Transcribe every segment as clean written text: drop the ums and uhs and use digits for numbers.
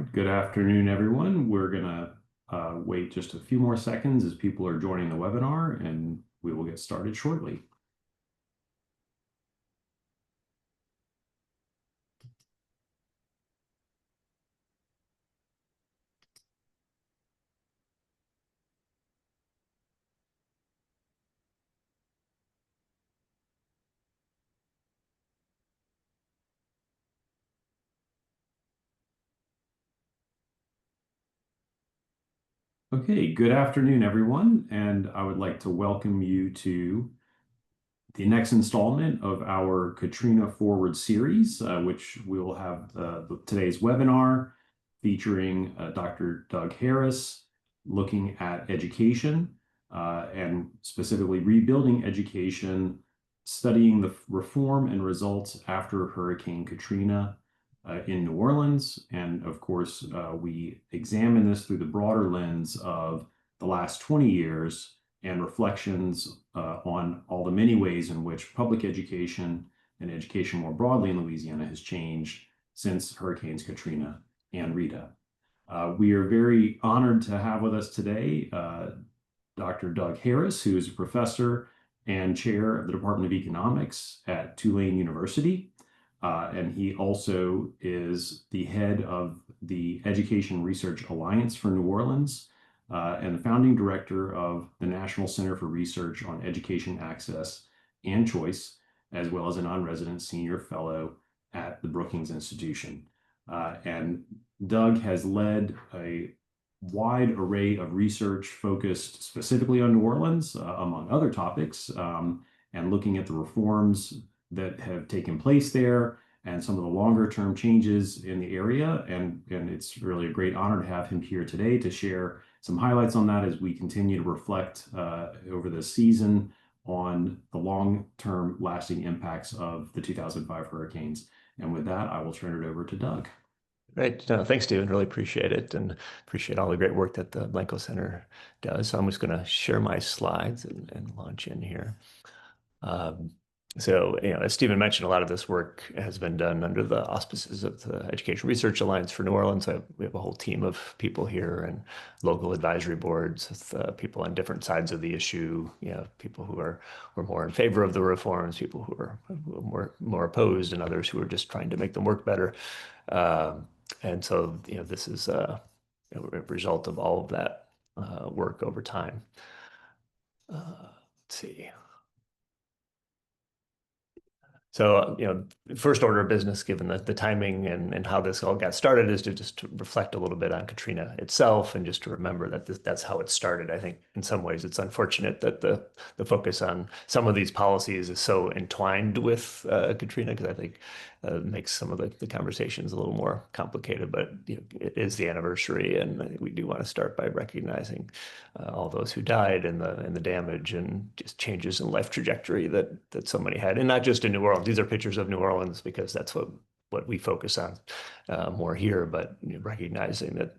right, good afternoon, everyone. We're gonna wait just a few more seconds as people are joining the webinar, and we will get started shortly. Okay, good afternoon, everyone, and I would like to welcome you to the next installment of our Katrina Forward series, which we'll have today's webinar featuring Dr. Doug Harris, looking at education and specifically rebuilding education, studying the reform and results after Hurricane Katrina in New Orleans. And of course, we examine this through the broader lens of the last 20 years and reflections on all the many ways in which public education and education more broadly in Louisiana has changed since Hurricanes Katrina and Rita. We are very honored to have with us today Dr. Doug Harris, who is a professor and chair of the Department of Economics at Tulane University. And he also is the head of the Education Research Alliance for New Orleans and the founding director of the National Center for Research on Education Access and Choice, as well as a non-resident senior fellow at the Brookings Institution. And Doug has led a wide array of research focused specifically on New Orleans, among other topics, and looking at the reforms that have taken place there and some of the longer term changes in the area. And it's really a great honor to have him here today to share some highlights on that as we continue to reflect over the season on the long-term lasting impacts of the 2005 hurricanes. And with that, I will turn it over to Doug. Great. No, thanks, Stephen. Really appreciate it and appreciate all the great work that the Blanco Center does. So I'm just going to share my slides and launch in here. So, as Stephen mentioned, a lot of this work has been done under the auspices of the Education Research Alliance for New Orleans. We have a whole team of people here and local advisory boards with people on different sides of the issue. People who are more in favor of the reforms, people who are more opposed, and others who are just trying to make them work better. And so, this is a result of all of that work over time. Let's see. So, first order of business, given the timing and how this all got started, is to just reflect a little bit on Katrina itself and just to remember that that's how it started. I think in some ways it's unfortunate that the focus on some of these policies is so entwined with Katrina, because I think it makes some of the conversations a little more complicated. But it is the anniversary, and I think we do want to start by recognizing all those who died and the damage and just changes in life trajectory that so many had, and not just in New Orleans. These are pictures of New Orleans because that's what we focus on more here, but recognizing that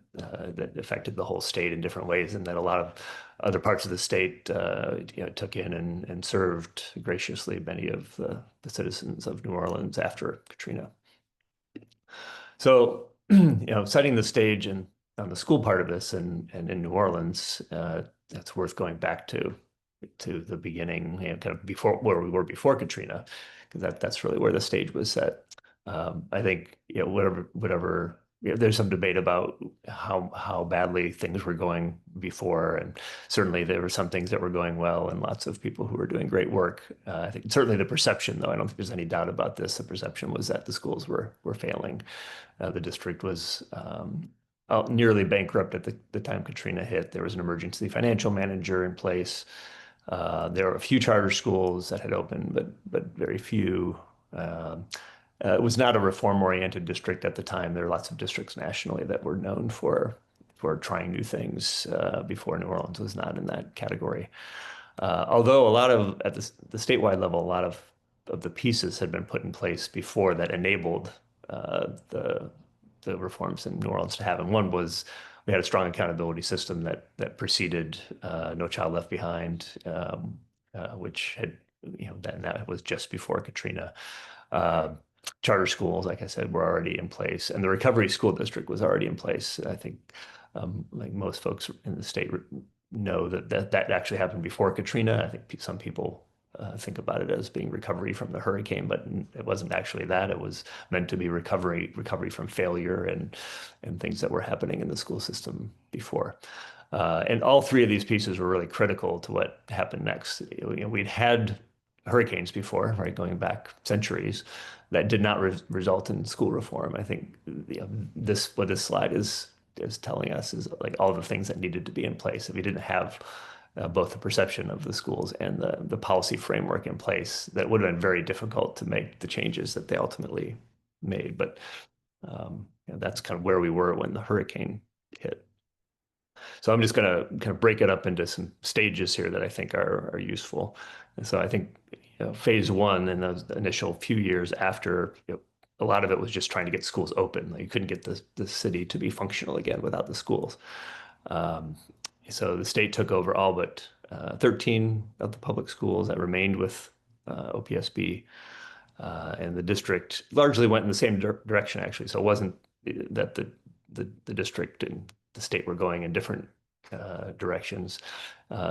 that affected the whole state in different ways, and that a lot of other parts of the state took in and served graciously many of the citizens of New Orleans after Katrina. So, setting the stage and on the school part of this and in New Orleans, that's worth going back to the beginning, kind of before where we were before Katrina, because that's really where the stage was set. I think whatever there's some debate about how badly things were going before, and certainly there were some things that were going well and lots of people who were doing great work. I think certainly the perception, though, I don't think there's any doubt about this, the perception was that the schools were failing. The district was nearly bankrupt at the time Katrina hit. There was an emergency financial manager in place. There were a few charter schools that had opened, but very few. It was not a reform-oriented district at the time. There were lots of districts nationally that were known for trying new things before New Orleans was not in that category. Although a lot of, at the statewide level, a lot of the pieces had been put in place before that enabled the reforms in New Orleans to happen. One was we had a strong accountability system that preceded No Child Left Behind, which had, that was just before Katrina. charter schools, like I said, were already in place, and the recovery school district was already in place. I think, like most folks in the state know that actually happened before Katrina. I think some people think about it as being recovery from the hurricane, but it wasn't actually that. It was meant to be recovery from failure and things that were happening in the school system before. And all three of these pieces were really critical to what happened next. We'd had hurricanes before, right, going back centuries, that did not result in school reform. I think this what this slide is telling us is like all the things that needed to be in place. If we didn't have both the perception of the schools and the policy framework in place, that would have been very difficult to make the changes that they ultimately made. But that's kind of where we were when the hurricane hit. So I'm just going to kind of break it up into some stages here that I think are useful. And so I think phase one in those initial few years after, a lot of it was just trying to get schools open. Like you couldn't get the city to be functional again without the schools. Um, so the state took over all but 13 of the public schools that remained with OPSB. And the district largely went in the same direction, actually. So it wasn't that the district and the state were going in different directions.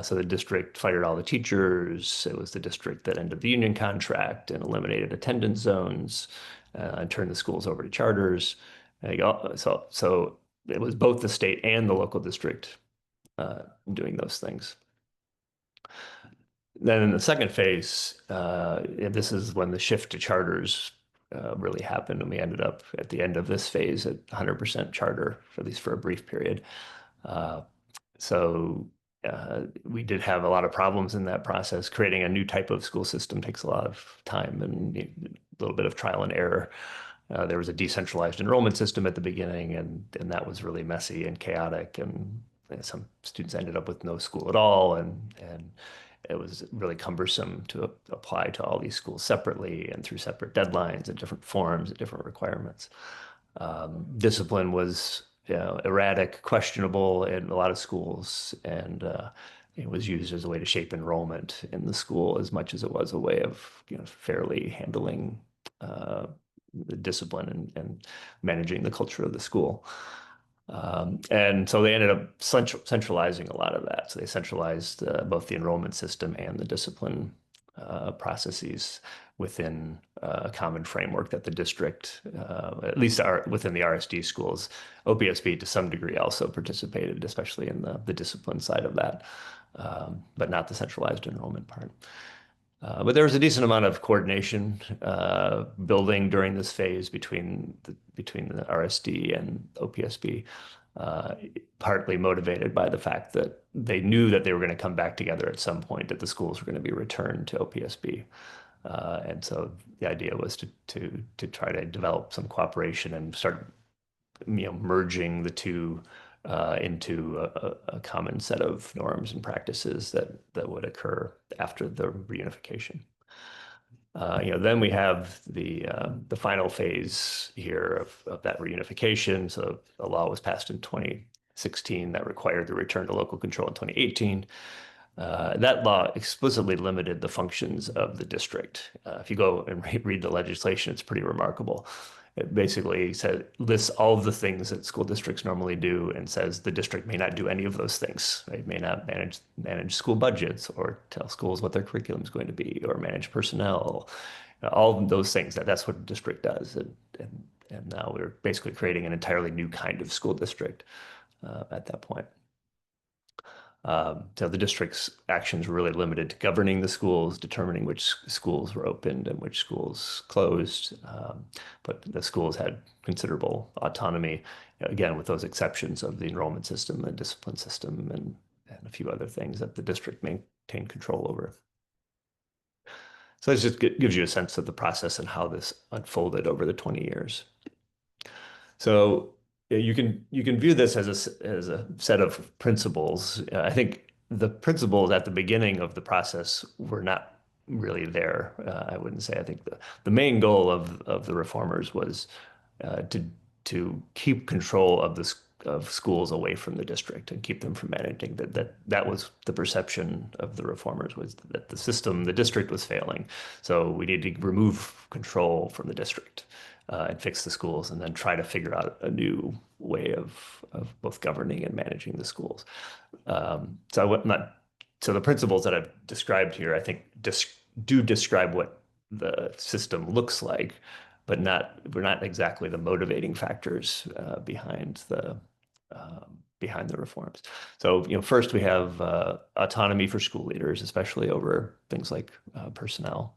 So the district fired all the teachers. It was the district that ended the union contract and eliminated attendance zones and turned the schools over to charters. So it was both the state and the local district doing those things. Then in the second phase, this is when the shift to charters really happened, and we ended up at the end of this phase at 100% charter, at least for a brief period. Uh, so we did have a lot of problems in that process. Creating a new type of school system takes a lot of time and a little bit of trial and error. There was a decentralized enrollment system at the beginning, and that was really messy and chaotic, and some students ended up with no school at all, and it was really cumbersome to apply to all these schools separately and through separate deadlines and different forms and different requirements. Discipline was, erratic, questionable in a lot of schools, and it was used as a way to shape enrollment in the school as much as it was a way of, fairly handling the discipline and managing the culture of the school. And so they ended up centralizing a lot of that. So they centralized both the enrollment system and the discipline processes within a common framework that the district, at least within the RSD schools, OPSB to some degree also participated, especially in the discipline side of that, but not the centralized enrollment part. But there was a decent amount of coordination building during this phase between the RSD and OPSB, partly motivated by the fact that they knew that they were going to come back together at some point, that the schools were going to be returned to OPSB. And so the idea was to try to develop some cooperation and start, merging the two into a common set of norms and practices that would occur after the reunification. Then we have the final phase here of that reunification. So a law was passed in 2016 that required the return to local control in 2018. That law explicitly limited the functions of the district. If you go and read the legislation, it's pretty remarkable. It basically lists all of the things that school districts normally do and says the district may not do any of those things. It may not manage school budgets or tell schools what their curriculum is going to be or manage personnel. All of those things, that's what a district does. And now we're basically creating an entirely new kind of school district at that point. So the district's actions were really limited to governing the schools, determining which schools were opened and which schools closed. But the schools had considerable autonomy, again, with those exceptions of the enrollment system, the discipline system, and a few other things that the district maintained control over. So this just gives you a sense of the process and how this unfolded over the 20 years. So you can view this as a set of principles. I think the principles at the beginning of the process were not really there. I wouldn't say. I think the main goal of the reformers was to keep control of of schools away from the district and keep them from managing. That was the perception of the reformers, was that the system, the district was failing. So we need to remove control from the district and fix the schools, and then try to figure out a new way of both governing and managing the schools. So I would not. So the principles that I've described here, I think, do describe what the system looks like, but we're not exactly the motivating factors behind the reforms. So, first we have autonomy for school leaders, especially over things like personnel,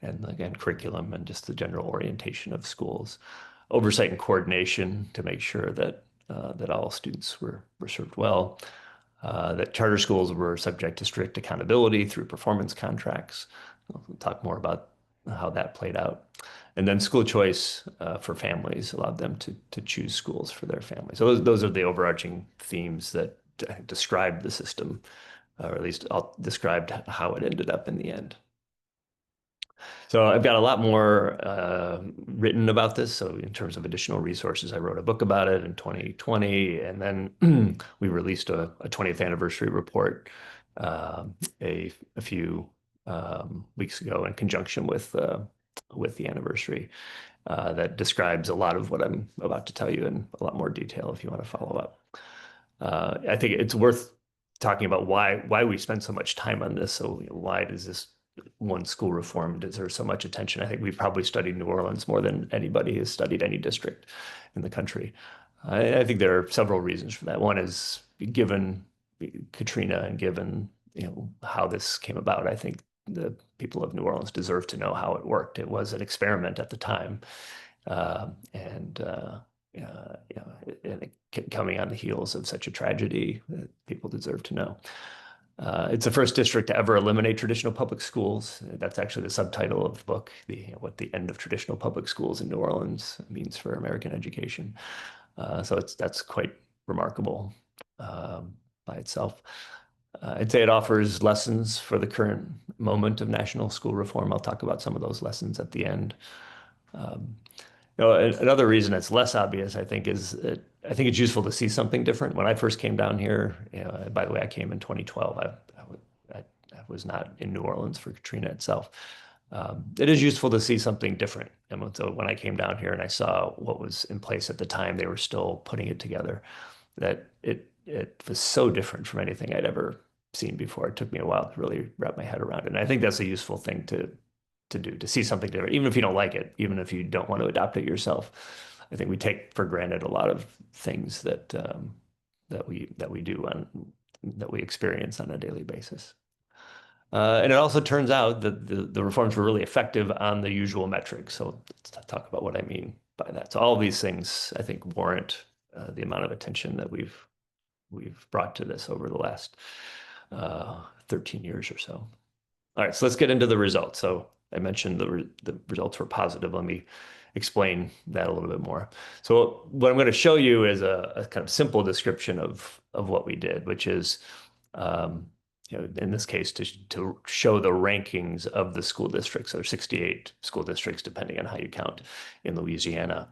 and again, curriculum and just the general orientation of schools. Oversight and coordination to make sure that all students were served well. That charter schools were subject to strict accountability through performance contracts. We'll talk more about how that played out. And then school choice for families allowed them to choose schools for their families. So those are the overarching themes that described the system, or at least described how it ended up in the end. So I've got a lot more written about this. So in terms of additional resources, I wrote a book about it in 2020, and then we released a 20th anniversary report a few weeks ago in conjunction with the anniversary that describes a lot of what I'm about to tell you in a lot more detail if you want to follow up. I think it's worth talking about why we spend so much time on this. So why does this one school reform deserve so much attention? I think we've probably studied New Orleans more than anybody has studied any district in the country. I think there are several reasons for that. One is, given Katrina and given how this came about, I think the people of New Orleans deserve to know how it worked. It was an experiment at the time, and coming on the heels of such a tragedy, people deserve to know. It's the first district to ever eliminate traditional public schools. That's actually the subtitle of the book, what the end of traditional public schools in New Orleans means for American education. So that's quite remarkable by itself. I'd say it offers lessons for the current moment of national school reform. I'll talk about some of those lessons at the end. Um, Another reason it's less obvious, I think, is that I think it's useful to see something different. When I first came down here, by the way, I came in 2012. I was not in New Orleans for Katrina itself. It is useful to see something different. And so when I came down here and I saw what was in place at the time, they were still putting it together, that it was so different from anything I'd ever seen before. It took me a while to really wrap my head around it. And I think that's a useful thing to do, to see something different, even if you don't like it, even if you don't want to adopt it yourself. I think we take for granted a lot of things that we do that we experience on a daily basis. And it also turns out that the reforms were really effective on the usual metrics. So let's talk about what I mean by that. So all of these things, I think, warrant the amount of attention that we've brought to this over the last 13 years or so. All right, so let's get into the results. So I mentioned the results were positive. Let me explain that a little bit more. So what I'm going to show you is a kind of simple description of what we did, which is, in this case, to show the rankings of the school districts. So 68 school districts, depending on how you count, in Louisiana.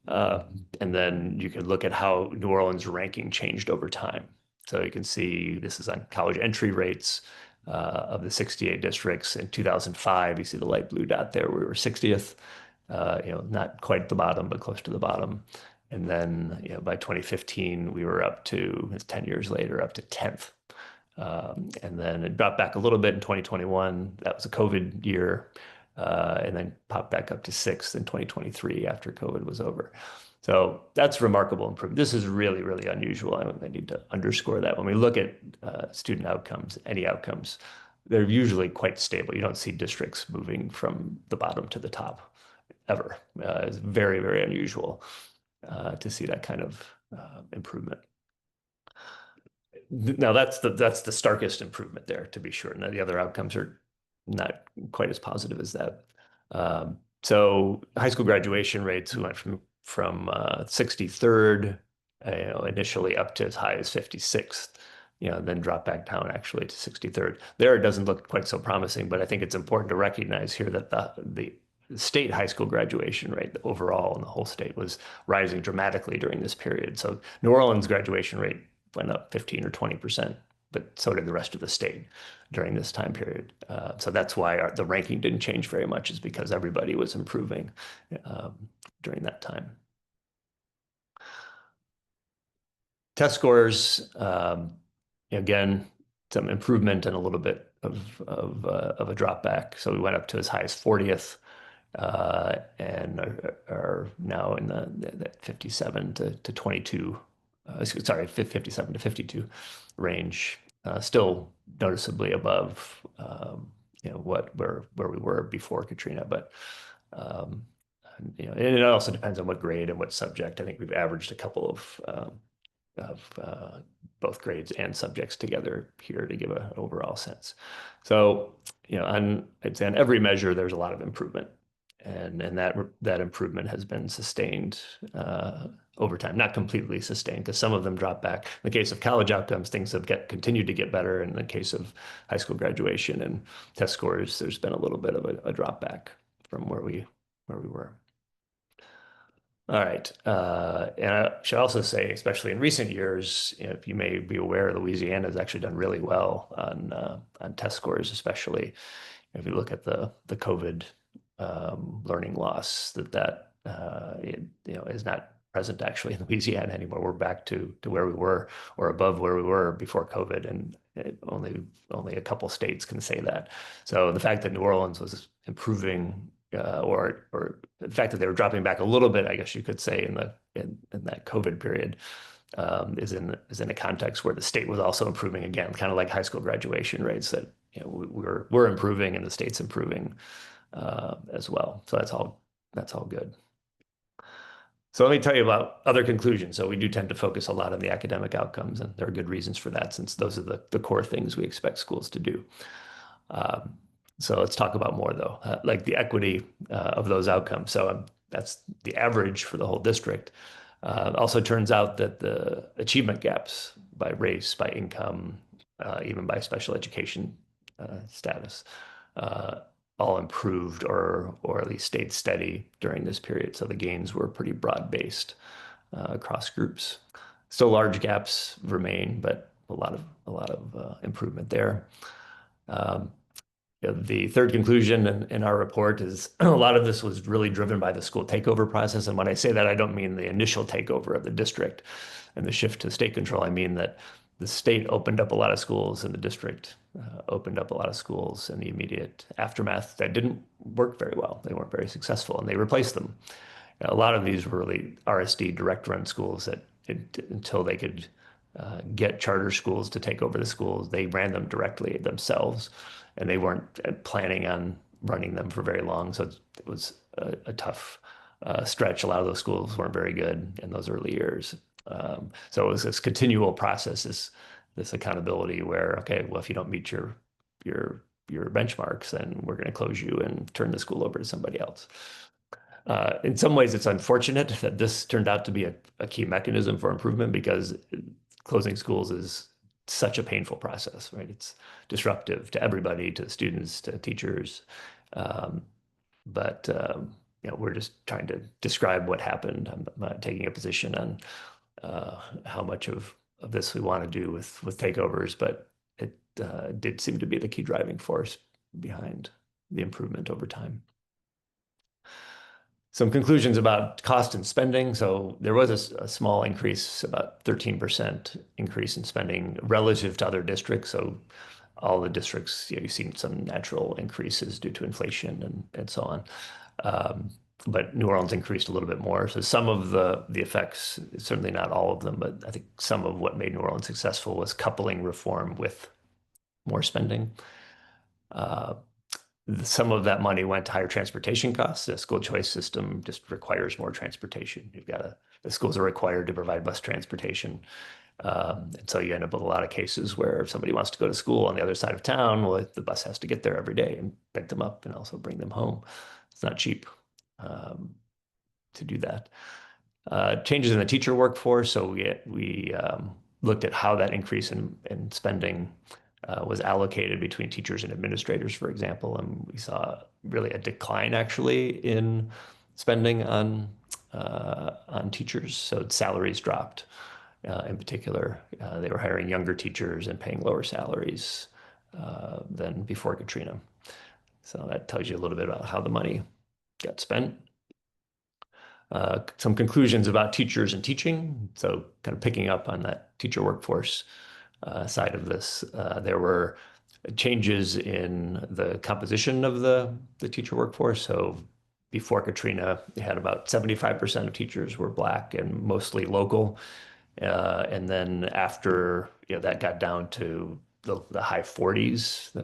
And then you can look at how New Orleans' ranking changed over time. So you can see this is on college entry rates of the 68 districts. In 2005, you see the light blue dot there. We were 60th, not quite the bottom, but close to the bottom. And then, by 2015, we were up to, it's 10 years later, up to 10th. And then it dropped back a little bit in 2021. That was a COVID year. And then popped back up to 6th in 2023 after COVID was over. So that's remarkable improvement. This is really, really unusual. I need to underscore that. When we look at student outcomes, any outcomes, they're usually quite stable. You don't see districts moving from the bottom to the top ever. It's very, very unusual to see that kind of improvement. Now that's the starkest improvement there, to be sure. Now the other outcomes are not quite as positive as that. So high school graduation rates, we went from 63rd, initially up to as high as 56th, then drop back down actually to 63rd. There it doesn't look quite so promising, but I think it's important to recognize here that the state high school graduation rate overall in the whole state was rising dramatically during this period. So New Orleans graduation rate went up 15 or 20%, but so did the rest of the state during this time period. So that's why the ranking didn't change very much, is because everybody was improving during that time. Test scores, again, some improvement and a little bit of a drop back. So we went up to as high as 40th and are now in the 57 to 22, sorry, 57 to 52 range, still noticeably above where we were before Katrina, but and it also depends on what grade and what subject. I think we've averaged a couple of both grades and subjects together here to give an overall sense. So, I'd say on every measure, there's a lot of improvement, and that improvement has been sustained over time, not completely sustained, because some of them drop back. In the case of college outcomes, things have continued to get better. In the case of high school graduation and test scores, there's been a little bit of a drop back from where we were. All right. And I should also say, especially in recent years, if you may be aware, Louisiana has actually done really well on test scores, especially if you look at the COVID learning loss that is not present actually in Louisiana anymore. We're back to where we were or above where we were before COVID, and only a couple states can say that. So the fact that New Orleans was improving, or the fact that they were dropping back a little bit, I guess you could say, in that COVID period, is in a context where the state was also improving again, kind of like high school graduation rates, that we're improving and the state's improving as well. So that's all good. So let me tell you about other conclusions. So we do tend to focus a lot on the academic outcomes, and there are good reasons for that, since those are the core things we expect schools to do. So let's talk about more, though, like the equity of those outcomes. So that's the average for the whole district. Also turns out that the achievement gaps by race, by income, even by special education status, all improved or at least stayed steady during this period. So the gains were pretty broad-based across groups. Still large gaps remain, but a lot of improvement there. The third conclusion in our report is a lot of this was really driven by the school takeover process. And when I say that, I don't mean the initial takeover of the district and the shift to state control. I mean that the state opened up a lot of schools and the district opened up a lot of schools in the immediate aftermath that didn't work very well. They weren't very successful, and they replaced them. A lot of these were really RSD, direct run schools, that until they could get charter schools to take over the schools, they ran them directly themselves, and they weren't planning on running them for very long. So it was a tough stretch. A lot of those schools weren't very good in those early years. So it was this continual process, this accountability where, okay, well, if you don't meet your benchmarks, then we're going to close you and turn the school over to somebody else. In some ways, it's unfortunate that this turned out to be a key mechanism for improvement, because closing schools is such a painful process, right? It's disruptive to everybody, to students, to teachers. But we're just trying to describe what happened. I'm not taking a position on how much of this we want to do with takeovers, but it did seem to be the key driving force behind the improvement over time. Some conclusions about cost and spending. So there was a small increase, about 13% increase in spending relative to other districts. So all the districts, you've seen some natural increases due to inflation and so on. But New Orleans increased a little bit more. So some of the effects, certainly not all of them, but I think some of what made New Orleans successful was coupling reform with more spending. Some of that money went to higher transportation costs. The school choice system just requires more transportation. The schools are required to provide bus transportation. And so you end up with a lot of cases where if somebody wants to go to school on the other side of town, well, the bus has to get there every day and pick them up and also bring them home. It's not cheap to do that. Changes in the teacher workforce. So we looked at how that increase in spending was allocated between teachers and administrators, for example, and we saw really a decline actually in spending on teachers. So salaries dropped. In particular, they were hiring younger teachers and paying lower salaries than before Katrina. So that tells you a little bit about how the money got spent. Some conclusions about teachers and teaching. So kind of picking up on that teacher workforce side of this, there were changes in the composition of the teacher workforce. So before Katrina, they had about 75% of teachers were Black and mostly local. And then after, that got down to the high 40s,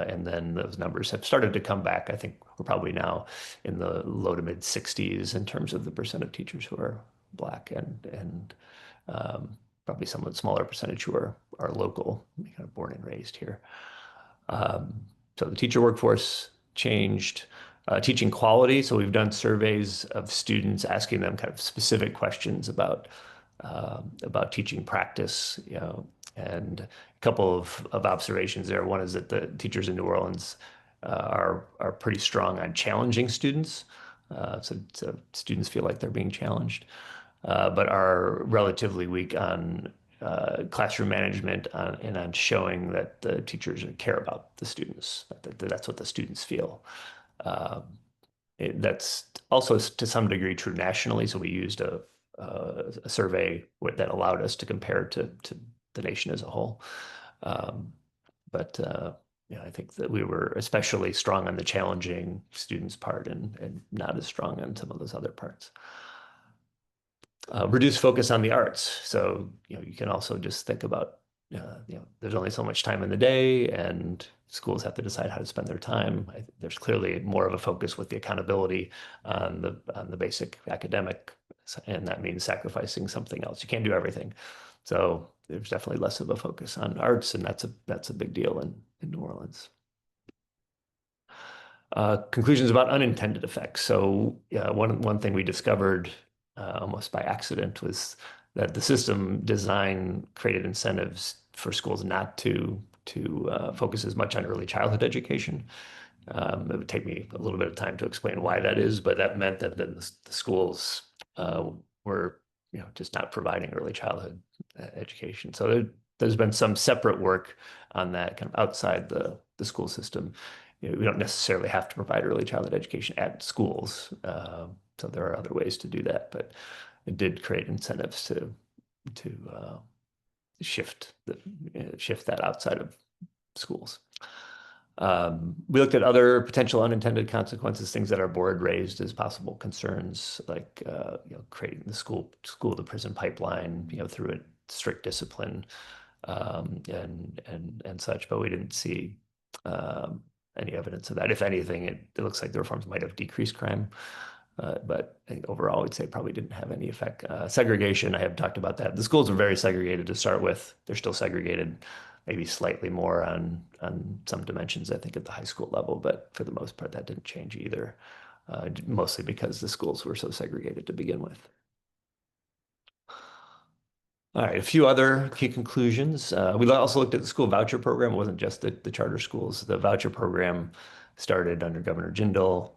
and then those numbers have started to come back. I think we're probably now in the low to mid 60s in terms of the percent of teachers who are Black and probably somewhat smaller percentage who are local, kind of born and raised here. So the teacher workforce changed. Teaching quality. So we've done surveys of students asking them kind of specific questions about teaching practice, and a couple of observations there. One is that the teachers in New Orleans are pretty strong on challenging students. So students feel like they're being challenged, but are relatively weak on classroom management and on showing that the teachers care about the students. That's what the students feel. Um, that's also to some degree true nationally. So we used a survey that allowed us to compare to the nation as a whole. Um, but I think that we were especially strong on the challenging students part and not as strong on some of those other parts. Reduce focus on the arts. So, you can also just think about, there's only so much time in the day and schools have to decide how to spend their time. There's clearly more of a focus with the accountability on the basic academic, and that means sacrificing something else. You can't do everything. So there's definitely less of a focus on arts, and that's a big deal in New Orleans. Conclusions about unintended effects. So one thing we discovered almost by accident was that the system design created incentives for schools not to focus as much on early childhood education. It would take me a little bit of time to explain why that is, but that meant that the schools were just not providing early childhood education. So there's been some separate work on that kind of outside the school system. We don't necessarily have to provide early childhood education at schools. So there are other ways to do that, but it did create incentives to shift that outside of schools. We looked at other potential unintended consequences, things that our board raised as possible concerns, like creating the school to prison pipeline, through a strict discipline, and such. But we didn't see any evidence of that. If anything, it looks like the reforms might have decreased crime. But I think overall, I'd say probably didn't have any effect. Segregation, I have talked about that. The schools were very segregated to start with. They're still segregated, maybe slightly more on some dimensions, I think, at the high school level. But for the most part, that didn't change either, mostly because the schools were so segregated to begin with. All right, a few other key conclusions. We also looked at the school voucher program. It wasn't just the charter schools. The voucher program started under Governor Jindal.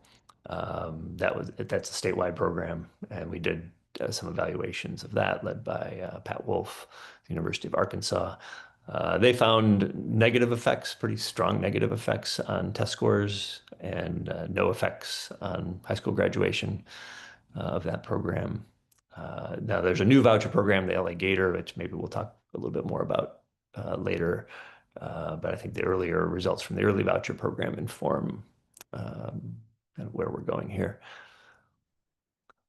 That's a statewide program, and we did some evaluations of that, led by Pat Wolf, the University of Arkansas. They found negative effects, pretty strong negative effects on test scores, and no effects on high school graduation of that program. Now there's a new voucher program, the LA Gator, which maybe we'll talk a little bit more about later. But I think the earlier results from the early voucher program inform kind of where we're going here.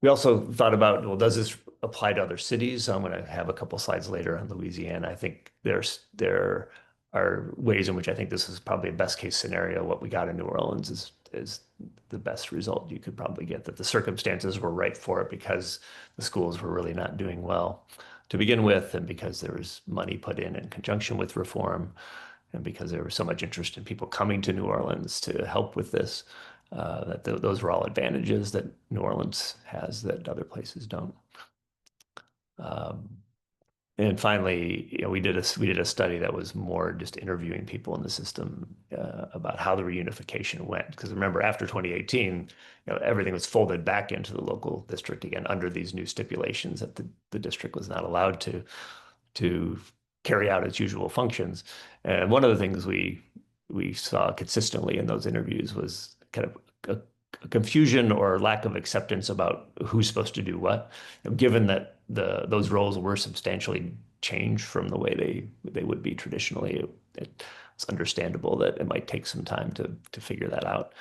We also thought about, well, does this apply to other cities? So I'm going to have a couple slides later on Louisiana. I think there are ways in which I think this is probably a best case scenario. What we got in New Orleans is the best result you could probably get, that the circumstances were right for it because the schools were really not doing well to begin with, and because there was money put in conjunction with reform, and because there was so much interest in people coming to New Orleans to help with this, those were all advantages that New Orleans has that other places don't. And finally, we did a study that was more just interviewing people in the system about how the reunification went. Because remember, after 2018, everything was folded back into the local district again under these new stipulations that the district was not allowed to carry out its usual functions. And one of the things we saw consistently in those interviews was kind of a confusion or lack of acceptance about who's supposed to do what, given that those roles were substantially changed from the way they would be traditionally. It's understandable that it might take some time to figure that out.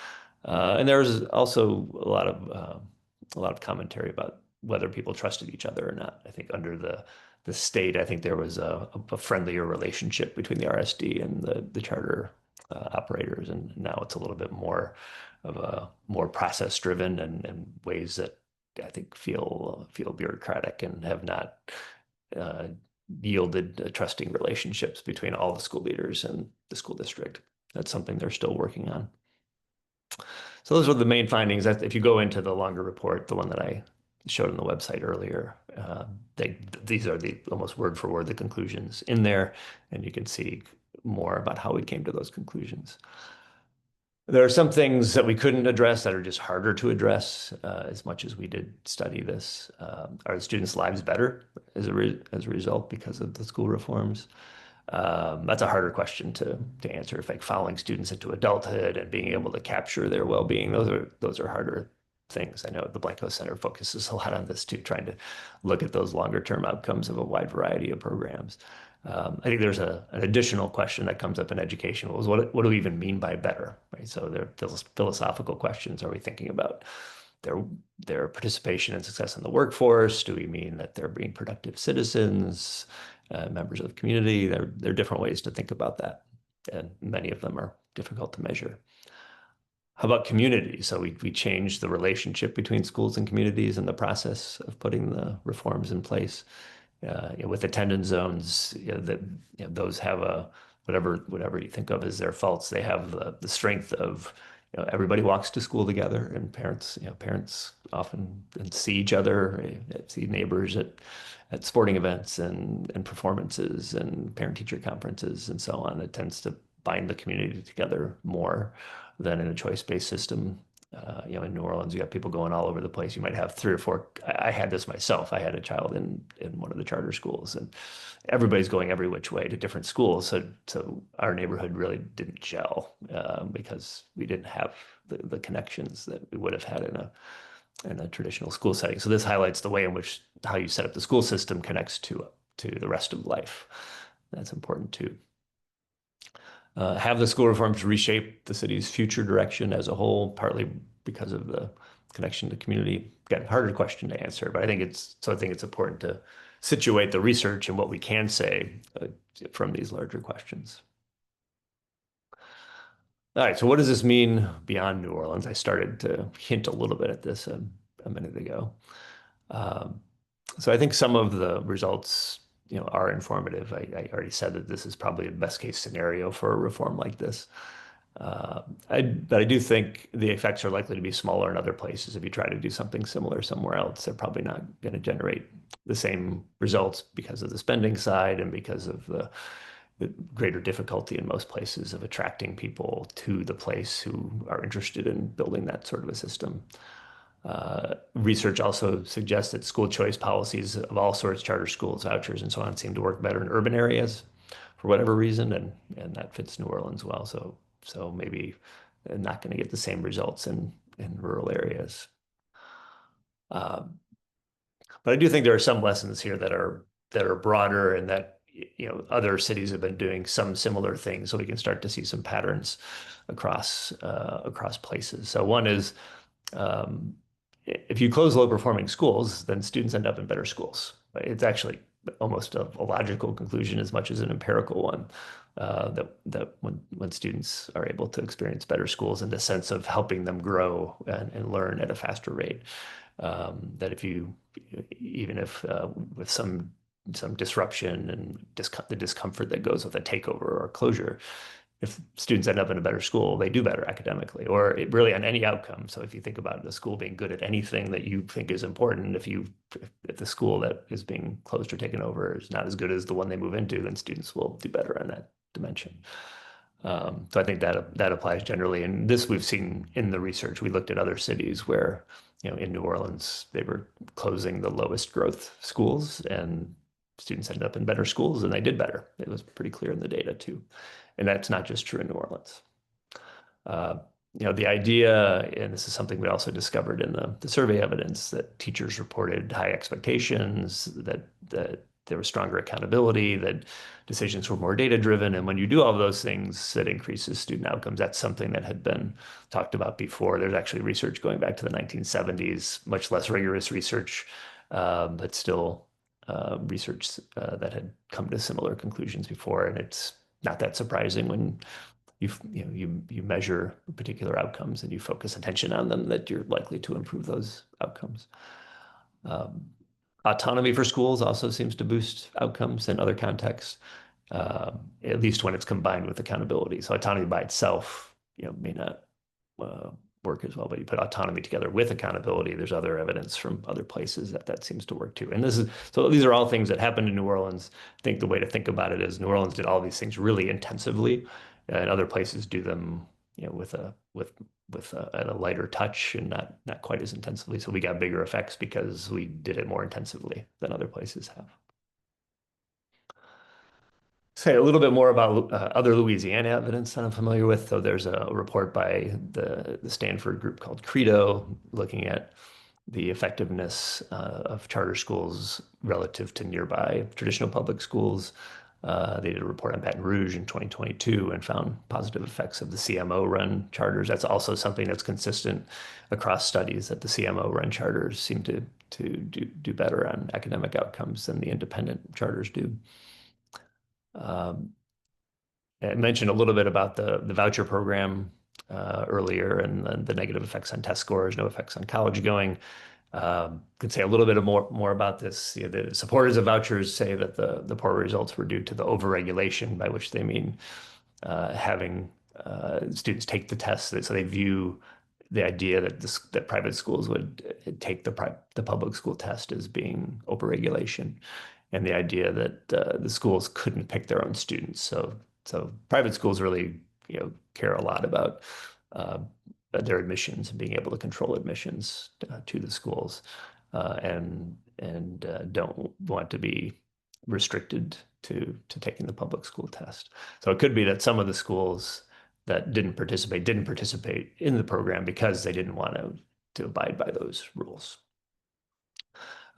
And there was also a lot of commentary about whether people trusted each other or not. I think under the state, I think there was a friendlier relationship between the RSD and the charter operators, and now it's a little bit more of a more process driven and ways that I think feel bureaucratic and have not uh, yielded trusting relationships between all the school leaders and the school district. That's something they're still working on. So those are the main findings. That if you go into the longer report, the one that I showed on the website earlier, these are the almost word for word the conclusions in there, and you can see more about how we came to those conclusions. There are some things that we couldn't address that are just harder to address as much as we did study this. Are the students' lives better as a result because of the school reforms? That's a harder question to answer. If like following students into adulthood and being able to capture their well-being, those are harder things. I know the Blanco Center focuses a lot on this too, trying to look at those longer term outcomes of a wide variety of programs. I think there's an additional question that comes up in education was what do we even mean by better, right? So there are philosophical questions. Are we thinking about their their participation and success in the workforce? Do we mean that they're being productive citizens, members of the community? There are different ways to think about that, and many of them are difficult to measure. How about community? So we changed the relationship between schools and communities in the process of putting the reforms in place. With attendance zones, that those have a whatever you think of as their faults, they have the strength of everybody walks to school together, and parents often see each other, see neighbors at sporting events and performances and parent-teacher conferences and so on. It tends to bind the community together more than in a choice-based system. In New Orleans, you got people going all over the place. You might have three or four. I had this myself. I had a child in one of the charter schools, and everybody's going every which way to different schools. So our neighborhood really didn't gel because we didn't have the connections that we would have had in a traditional school setting. So this highlights the way in which how you set up the school system connects to the rest of life. That's important too. Have the school reforms reshape the city's future direction as a whole, partly because of the connection to community? Again, harder question to answer, but I think it's important to situate the research and what we can say from these larger questions. All right, so what does this mean beyond New Orleans? I started to hint a little bit at this a minute ago. Um, so I think some of the results, are informative. I already said that this is probably the best case scenario for a reform like this. But I do think the effects are likely to be smaller in other places. If you try to do something similar somewhere else, they're probably not going to generate the same results because of the spending side and because of the greater difficulty in most places of attracting people to the place who are interested in building that sort of a system. Research also suggests that school choice policies of all sorts, charter schools, vouchers, and so on, seem to work better in urban areas for whatever reason, and that fits New Orleans well. So maybe not going to get the same results in rural areas. Um, but I do think there are some lessons here that are broader and that other cities have been doing some similar things, so we can start to see some patterns across places. So one is um, if you close low performing schools, then students end up in better schools. It's actually almost a logical conclusion as much as an empirical one. That when students are able to experience better schools in the sense of helping them grow and learn at a faster rate, that if you even if with some disruption and the discomfort that goes with a takeover or closure, if students end up in a better school, they do better academically, or really on any outcome. So if you think about the school being good at anything that you think is important, if the school that is being closed or taken over is not as good as the one they move into, then students will do better on that dimension. So I think that applies generally. And this we've seen in the research. We looked at other cities where, in New Orleans, they were closing the lowest growth schools, and students ended up in better schools and they did better. It was pretty clear in the data too. And that's not just true in New Orleans. Uh, the idea, and this is something we also discovered in the survey evidence, that teachers reported high expectations, that there was stronger accountability, that decisions were more data driven. And when you do all of those things, that increases student outcomes. That's something that had been talked about before. There's actually research going back to the 1970s, much less rigorous research, but still research that had come to similar conclusions before. And it's not that surprising when you measure particular outcomes and you focus attention on them, that you're likely to improve those outcomes. Um, Autonomy for schools also seems to boost outcomes in other contexts, at least when it's combined with accountability. So autonomy by itself, may not uh, work as well, but you put autonomy together with accountability. There's other evidence from other places that seems to work too. And these are all things that happened in New Orleans. I think the way to think about it is New Orleans did all these things really intensively, and other places do them, at a lighter touch and not quite as intensively. So we got bigger effects because we did it more intensively than other places have. Say a little bit more about other Louisiana evidence that I'm familiar with. So there's a report by the Stanford group called Credo, looking at the effectiveness of charter schools relative to nearby traditional public schools. They did a report on Baton Rouge in 2022 and found positive effects of the CMO-run charters. That's also something that's consistent across studies, that the CMO-run charters seem to do better on academic outcomes than the independent charters do. I mentioned a little bit about the voucher program earlier, and the negative effects on test scores, no effects on college going. Could say a little bit more about this. The supporters of vouchers say that the poor results were due to the overregulation, by which they mean having students take the test. So they view the idea that private schools would take the public school test as being overregulation, and the idea that the schools couldn't pick their own students. So private schools really, care a lot about their admissions and being able to control admissions to the schools, and don't want to be restricted to taking the public school test. So it could be that some of the schools that didn't participate in the program because they didn't want to abide by those rules.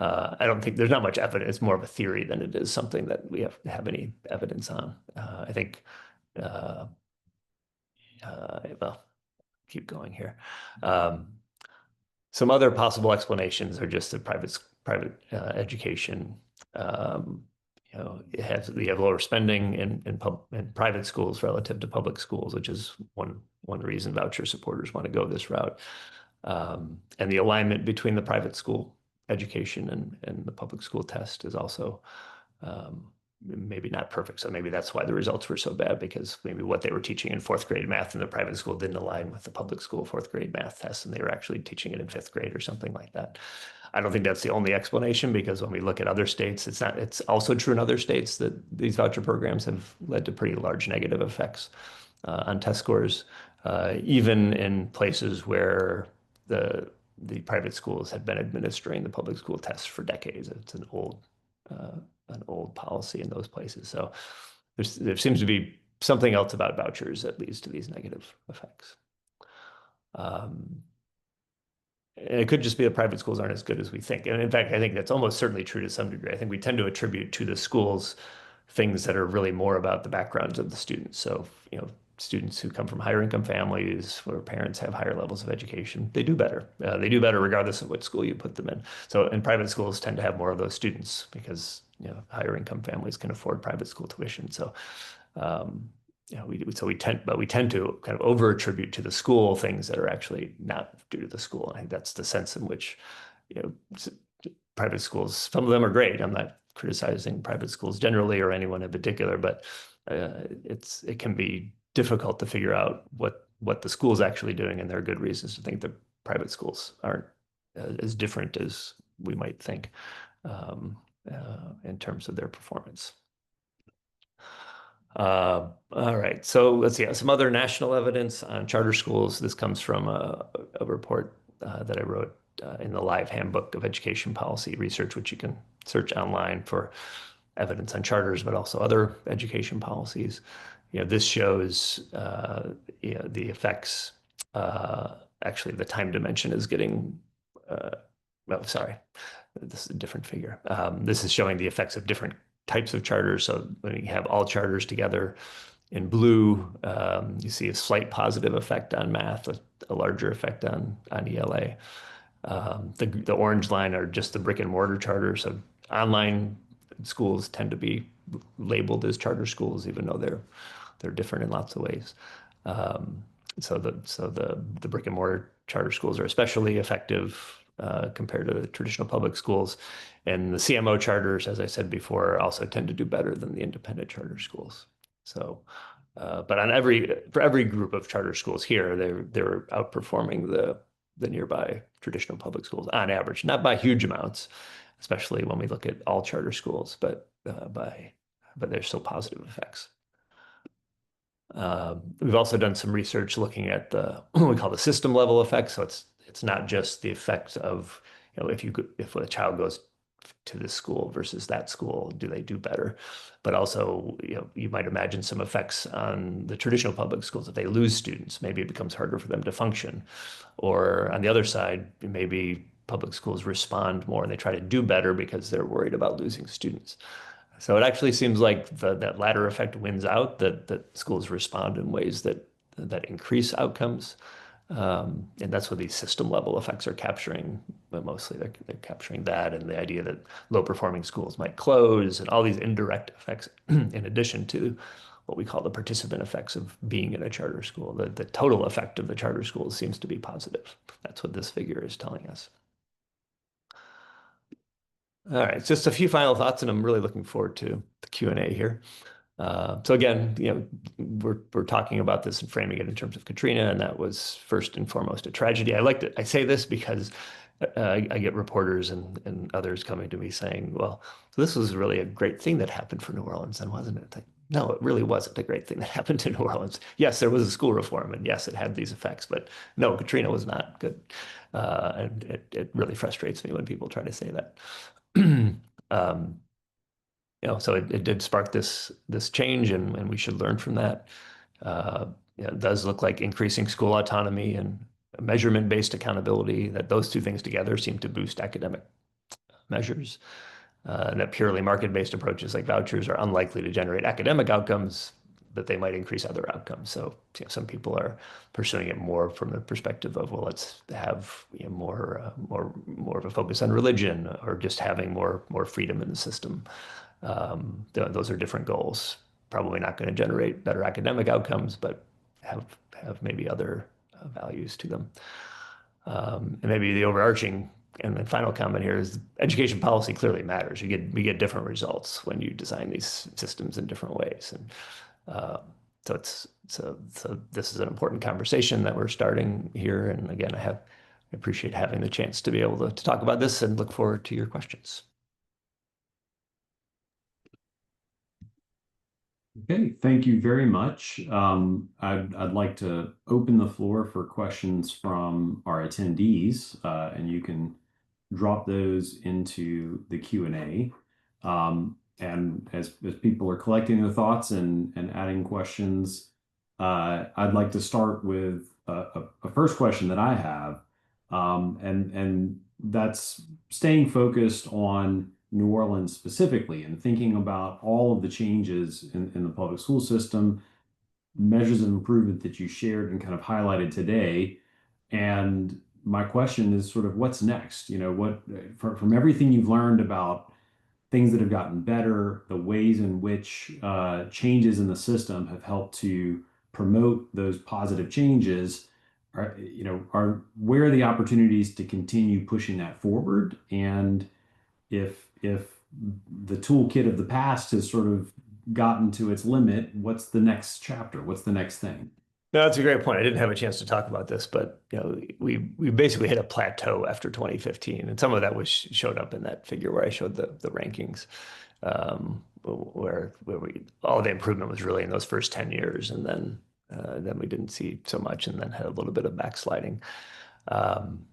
I don't think there's not much evidence. It's more of a theory than it is something that we have any evidence on. I think, well, keep going here. Some other possible explanations are just that private education, you have lower spending in private schools relative to public schools, which is one reason voucher supporters want to go this route. And the alignment between the private school education and the public school test is also maybe not perfect. So maybe that's why the results were so bad, because maybe what they were teaching in fourth grade math in the private school didn't align with the public school fourth grade math test, and they were actually teaching it in fifth grade or something like that. I don't think that's the only explanation, because when we look at other states, it's also true in other states that these voucher programs have led to pretty large negative effects on test scores, even in places where the private schools had been administering the public school test for decades. It's an old policy in those places. So there seems to be something else about vouchers that leads to these negative effects. And it could just be that private schools aren't as good as we think. And in fact, I think that's almost certainly true to some degree. I think we tend to attribute to the schools things that are really more about the backgrounds of the students. So, students who come from higher income families where parents have higher levels of education, they do better. They do better regardless of what school you put them in. So, and private schools tend to have more of those students because, higher income families can afford private school tuition. So, we tend to kind of over attribute to the school things that are actually not due to the school. I think that's the sense in which, private schools, some of them are great. I'm not criticizing private schools generally or anyone in particular, but it can be difficult to figure out what the school's actually doing, and there are good reasons to think the private schools aren't as different as we might think in terms of their performance. All right, so let's see, some other national evidence on charter schools. This comes from a report that I wrote in the Live Handbook of Education Policy Research, which you can search online for evidence on charters, but also other education policies. This shows the effects. Actually, the time dimension is getting, oh, sorry, this is a different figure. This is showing the effects of different types of charters. So when you have all charters together in blue, you see a slight positive effect on math, a larger effect on ELA. The orange line are just the brick and mortar charters. So online schools tend to be labeled as charter schools, even though they're different in lots of ways. So the brick and mortar charter schools are especially effective compared to the traditional public schools. And the CMO charters, as I said before, also tend to do better than the independent charter schools. So, but for every group of charter schools here, they're outperforming the nearby traditional public schools on average, not by huge amounts, especially when we look at all charter schools, but there's still positive effects. We've also done some research looking at what we call the system level effects. So it's not just the effect of, if a child goes to this school versus that school, do they do better? But also, you might imagine some effects on the traditional public schools. If they lose students, maybe it becomes harder for them to function. Or on the other side, maybe public schools respond more and they try to do better because they're worried about losing students. So it actually seems like that latter effect wins out, that schools respond in ways that increase outcomes. And that's what these system level effects are capturing. But mostly they're capturing that, and the idea that low performing schools might close, and all these indirect effects in addition to what we call the participant effects of being in a charter school. The total effect of the charter schools seems to be positive. That's what this figure is telling us. All right, just a few final thoughts, and I'm really looking forward to the Q&A here. So again, we're talking about this and framing it in terms of Katrina, and that was first and foremost a tragedy. I say this because I get reporters and others coming to me saying, well, so this was really a great thing that happened for New Orleans, and wasn't it? No, it really wasn't a great thing that happened to New Orleans. Yes, there was a school reform, and yes, it had these effects, but no, Katrina was not good. And it really frustrates me when people try to say that. So it did spark this change, and we should learn from that. It does look like increasing school autonomy and measurement-based accountability, that those two things together seem to boost academic measures. And that purely market-based approaches like vouchers are unlikely to generate academic outcomes, but they might increase other outcomes. So some people are pursuing it more from the perspective of, well, let's have more of a focus on religion, or just having more freedom in the system. Those are different goals. Probably not going to generate better academic outcomes, but have maybe other values to them. And maybe the overarching and the final comment here is education policy clearly matters. We get different results when you design these systems in different ways. And so this is an important conversation that we're starting here. And again, I appreciate having the chance to be able to talk about this, and look forward to your questions. Okay, thank you very much. I'd like to open the floor for questions from our attendees, and you can drop those into the Q&A. And as people are collecting their thoughts and adding questions, I'd like to start with a first question that I have, and that's staying focused on New Orleans specifically, and thinking about all of the changes in the public school system, measures of improvement that you shared and kind of highlighted today. And my question is sort of what's next? From everything you've learned about things that have gotten better, the ways in which changes in the system have helped to promote those positive changes, where are the opportunities to continue pushing that forward? And if the toolkit of the past has sort of gotten to its limit, what's the next chapter? What's the next thing? No, that's a great point. I didn't have a chance to talk about this, but we basically hit a plateau after 2015, and some of that was showed up in that figure where I showed the rankings, where we all the improvement was really in those first 10 years, and then we didn't see so much, and then had a little bit of backsliding. Um,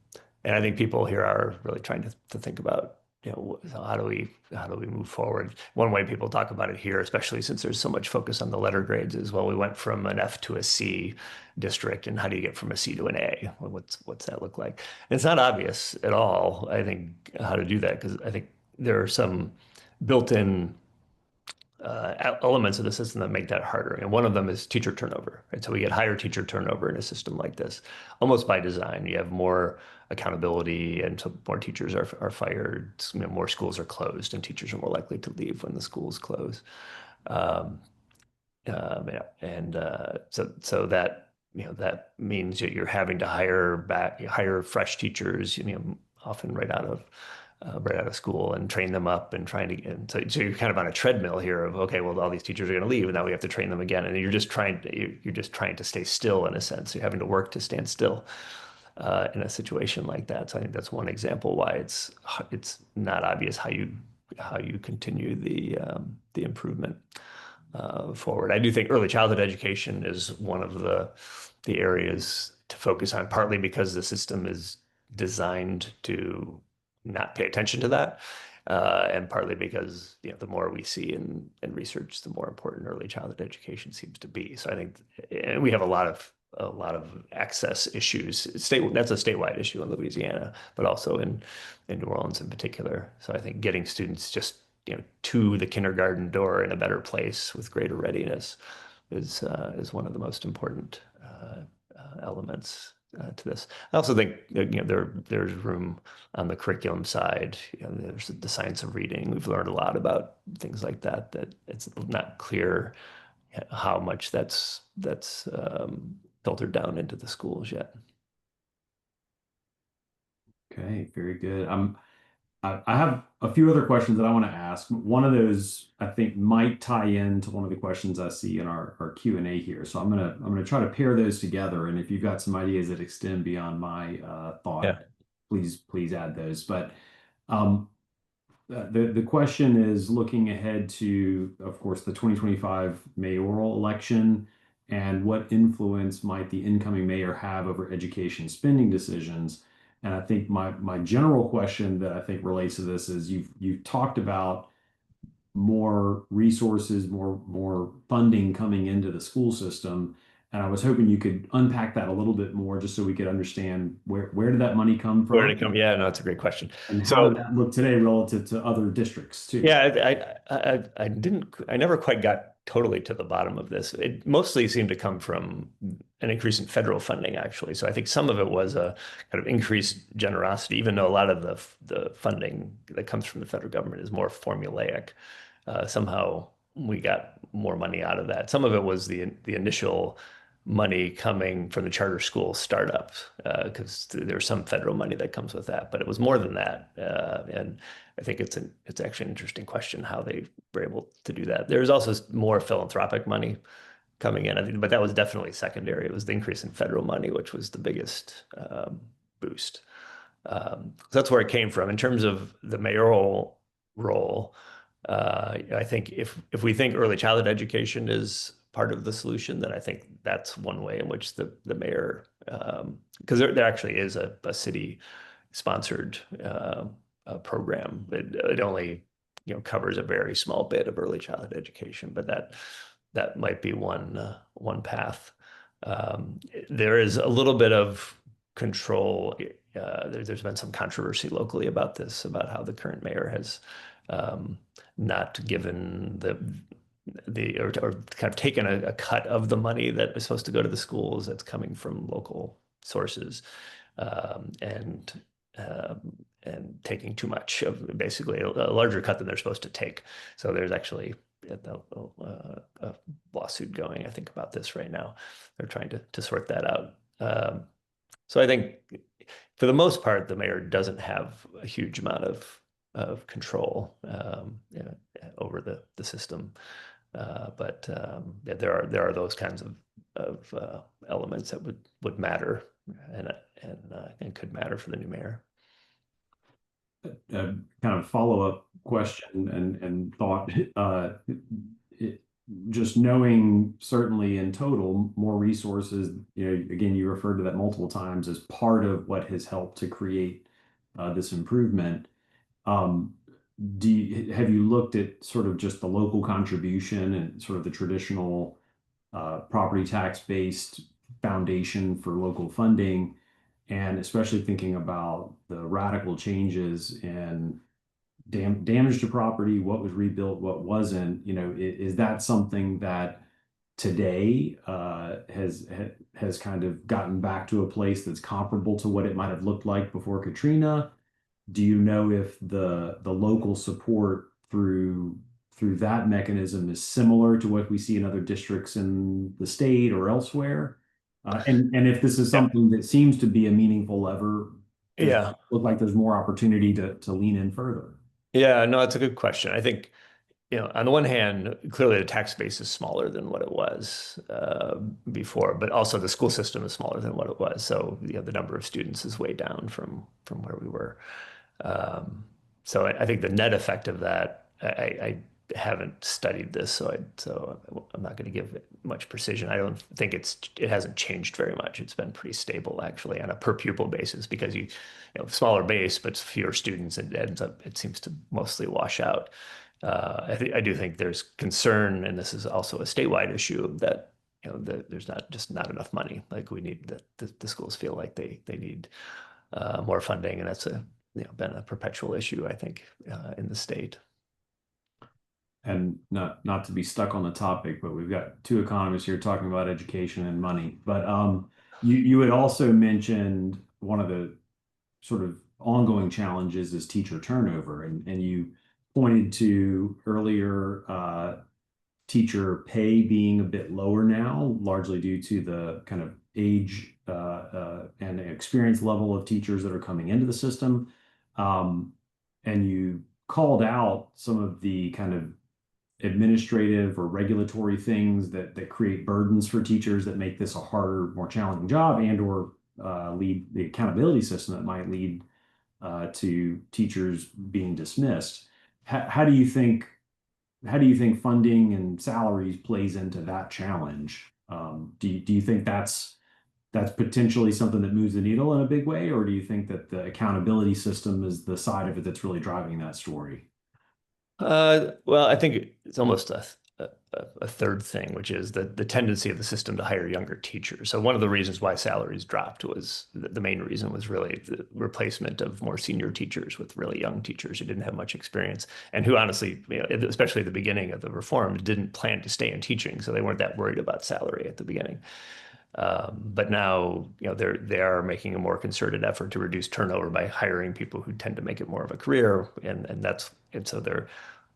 and I think people here are really trying to think about, how do we move forward? One way people talk about it here, especially since there's so much focus on the letter grades, is, well, we went from an F to a C district, and how do you get from a C to an A? Well, what's that look like? And it's not obvious at all, I think, how to do that, because I think there are some built-in elements of the system that make that harder. And one of them is teacher turnover. Right? So we get higher teacher turnover in a system like this, almost by design. You have more accountability, and so more teachers are fired. More schools are closed, and teachers are more likely to leave when the schools close. Um, yeah, and so that means that you're having to hire fresh teachers, often right out of school, and train them up, and so you're kind of on a treadmill here of, okay, well, all these teachers are going to leave, and now we have to train them again, and you're just trying to stay still, in a sense. You're having to work to stand still in a situation like that. So I think that's one example why it's not obvious how you continue the improvement forward. I do think early childhood education is one of the areas to focus on, partly because the system is designed to not pay attention to that, and partly because the more we see in research, the more important early childhood education seems to be. So I think, and we have a lot of access issues. That's a statewide issue in Louisiana, but also in New Orleans in particular. So I think getting students just to the kindergarten door in a better place with greater readiness is one of the most important elements to this. I also think that, there's room on the curriculum side. There's the science of reading. We've learned a lot about things like that. That it's not clear how much that's filtered down into the schools yet. Okay, very good. I have a few other questions that I want to ask. One of those I think might tie into one of the questions I see in our Q&A here. So I'm gonna try to pair those together. And if you've got some ideas that extend beyond my thought, Yeah. please add those. But um, the question is looking ahead to, of course, the 2025 mayoral election, and what influence might the incoming mayor have over education spending decisions. And I think my general question that I think relates to this is you've talked about more resources, more funding coming into the school system. And I was hoping you could unpack that a little bit more just so we could understand where did that money come Where did it from, come? Yeah, no, it's a great question. and how So did that look today relative to other districts too? yeah, I never quite got totally to the bottom of this. It mostly seemed to come from an increase in federal funding, actually. So I think some of it was a kind of increased generosity, even though a lot of the funding that comes from the federal government is more formulaic. Somehow we got more money out of that. Some of it was the initial money coming from the charter school startups, because there's some federal money that comes with that, but it was more than that. And I think it's actually an interesting question how they were able to do that. There's also more philanthropic money coming in, I think, but that was definitely secondary. It was the increase in federal money, which was the biggest boost. So that's where it came from. In terms of the mayoral role, I think if we think early childhood education is part of the solution, then I think that's one way in which the mayor, because there actually is a city sponsored program. It only covers a very small bit of early childhood education, but that might be one path. There is a little bit of control. There's been some controversy locally about this, about how the current mayor has not given or kind of taken a cut of the money that is supposed to go to the schools that's coming from local sources, um, and um, and taking too much of basically a larger cut than they're supposed to take. So there's actually a lawsuit going, I think, about this right now. They're trying to sort that out. So I think for the most part, the mayor doesn't have a huge amount of control over the system. Yeah, there are those kinds of elements that would matter and and could matter for the new mayor. Kind of follow-up question and thought, it, just knowing certainly in total more resources, again, you referred to that multiple times as part of what has helped to create this improvement. Um, have you looked at sort of just the local contribution and sort of the traditional property tax based foundation for local funding, and especially thinking about the radical changes in damage to property, what was rebuilt, what wasn't, is that something that today has kind of gotten back to a place that's comparable to what it might have looked like before Katrina? Do you know if the local support through that mechanism is similar to what we see in other districts in the state or elsewhere? And if this is Yeah, something that seems to be a meaningful lever, does it yeah, look like there's more opportunity to lean in further? yeah. No, that's a good question. I think, on the one hand, clearly the tax base is smaller than what it was before, but also the school system is smaller than what it was. So, the number of students is way down from where we were. Um, so I think the net effect of that, I haven't studied this, so I'm not going to give it much precision. I don't think it hasn't changed very much. It's been pretty stable actually on a per pupil basis because smaller base but fewer students, and it seems to mostly wash out. I do think there's concern, and this is also a statewide issue that there's not enough money. Like we need the schools feel like they need more funding, and that's been a perpetual issue, I think, in the state. And not to be stuck on the topic, but we've got two economists here talking about education and money. But you had also mentioned one of the sort of ongoing challenges is teacher turnover, and you pointed to earlier teacher pay being a bit lower now, largely due to the kind of age and experience level of teachers that are coming into the system. Um, and you called out some of the kind of administrative or regulatory things that create burdens for teachers that make this a harder, more challenging job, and or lead the accountability system that might lead to teachers being dismissed. How do you think funding and salaries plays into that challenge? Do you think that's potentially something that moves the needle in a big way, or do you think that the accountability system is the side of it that's really driving that story? Well, I think it's almost a, a third thing, which is the tendency of the system to hire younger teachers. So one of the reasons why salaries dropped was the main reason was really the replacement of more senior teachers with really young teachers who didn't have much experience and who honestly, especially at the beginning of the reform, didn't plan to stay in teaching. So they weren't that worried about salary at the beginning. But now, they are making a more concerted effort to reduce turnover by hiring people who tend to make it more of a career, and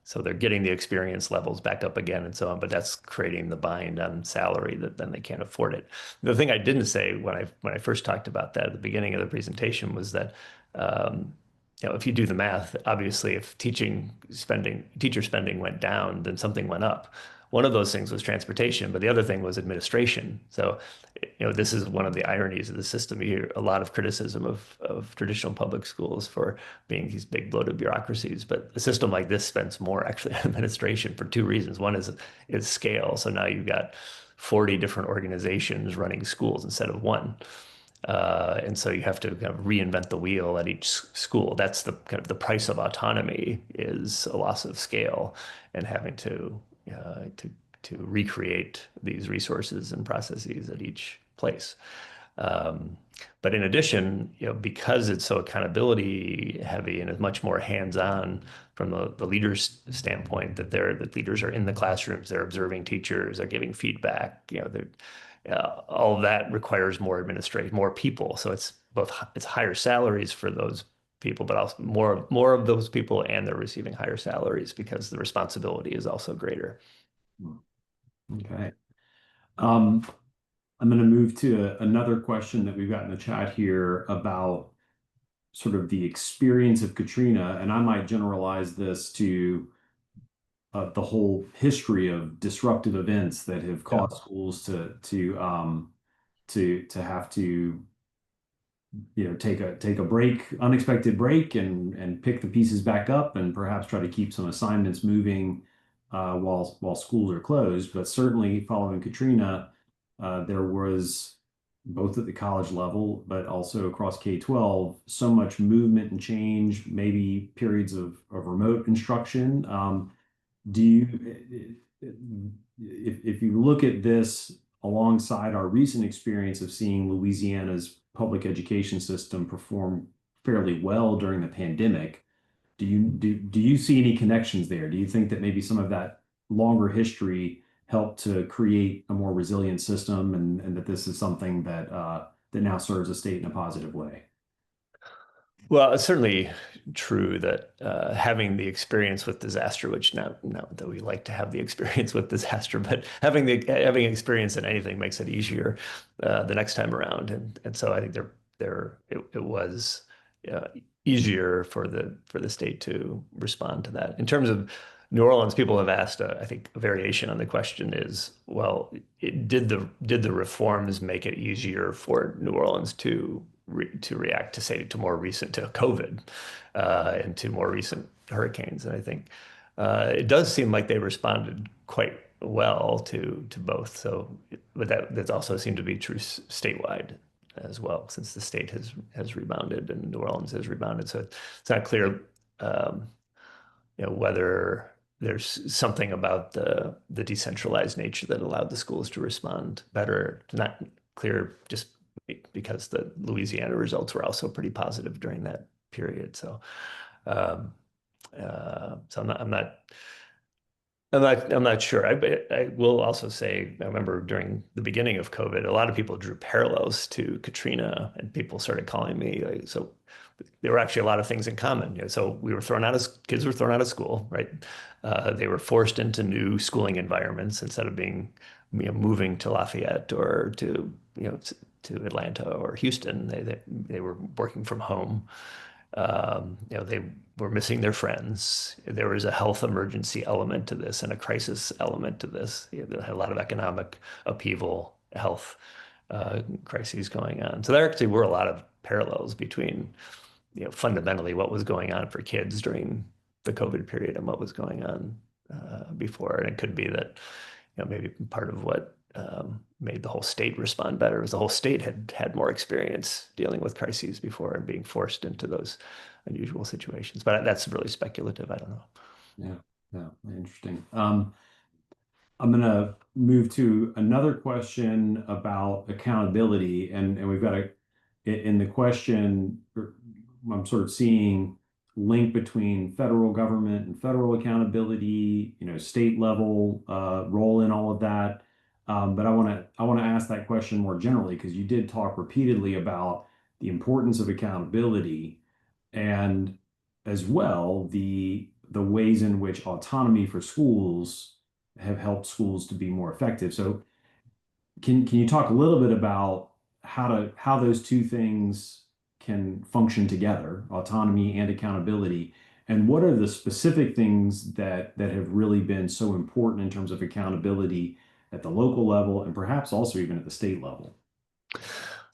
so they're getting the experience levels back up again and so on. But that's creating the bind on salary that then they can't afford it. The thing I didn't say when I first talked about that at the beginning of the presentation was that. If you do the math, obviously, if teacher spending went down, then something went up. One of those things was transportation, but the other thing was administration. So, this is one of the ironies of the system. You hear a lot of criticism of traditional public schools for being these big bloated bureaucracies, but a system like this spends more actually on administration for two reasons. One is scale. So now you've got 40 different organizations running schools instead of one. And so you have to kind of reinvent the wheel at each school. That's the kind of the price of autonomy is a loss of scale and having uh, to to recreate these resources and processes at each place. Um, but in addition, because it's so accountability heavy and is much more hands-on from the leaders' standpoint, the leaders are in the classrooms, they're observing teachers, they're giving feedback, all of that requires more administration, more people. So it's higher salaries for those people, but also more of those people, and they're receiving higher salaries because the responsibility is also greater. Okay. Um, I'm going to move to another question that we've got in the chat here about sort of the experience of Katrina, and I might generalize this to the whole history of disruptive events that have Yeah. caused schools to have to take a break, unexpected break, and pick the pieces back up, and perhaps try to keep some assignments moving while schools are closed. But certainly following Katrina, there was both at the college level, but also across K-12, so much movement and change, maybe periods of remote instruction. Do you, if you look at this alongside our recent experience of seeing Louisiana's public education system perform fairly well during the pandemic, do you see any connections there? Do you think that maybe some of that longer history helped to create a more resilient system, and that this is something that now serves the state in a positive way? Well, it's certainly true that having the experience with disaster, which not that we like to have the experience with disaster, but having experience in anything makes it easier the next time around, and so I think it was uh, easier for the state to respond to that. In terms of New Orleans, people have asked, I think a variation on the question is, well, did the reforms make it easier for New Orleans to react to say to COVID and to more recent hurricanes? And I think it does seem like they responded quite well to both. So, but that also seemed to be true statewide as well, since the state has rebounded and New Orleans has rebounded. So it's not clear, um, whether there's something about the decentralized nature that allowed the schools to respond better. It's not clear just because the Louisiana results were also pretty positive during that period. So, um, so I'm not sure. I will also say, I remember during the beginning of COVID, a lot of people drew parallels to Katrina, and people started calling me. So there were actually a lot of things in common. So kids were thrown out of school, right? They were forced into new schooling environments instead of being, moving to Lafayette or to Atlanta or Houston. They were working from home. They were missing their friends. There was a health emergency element to this and a crisis element to this. They had a lot of economic upheaval, health crises going on. So there actually were a lot of parallels between, fundamentally what was going on for kids during the COVID period and what was going on before. And it could be that, maybe part of what made the whole state respond better was the whole state had had more experience dealing with crises before and being forced into those unusual situations. But that's really speculative. I don't know. Yeah, yeah, interesting. I'm going to move to another question about accountability, and we've got in the question, I'm sort of seeing link between federal government and federal accountability, state level role in all of that. But I want to ask that question more generally, because you did talk repeatedly about the importance of accountability, and as well the ways in which autonomy for schools have helped schools to be more effective. So can you talk a little bit about how those two things can function together, autonomy and accountability, and what are the specific things that have really been so important in terms of accountability at the local level and perhaps also even at the state level?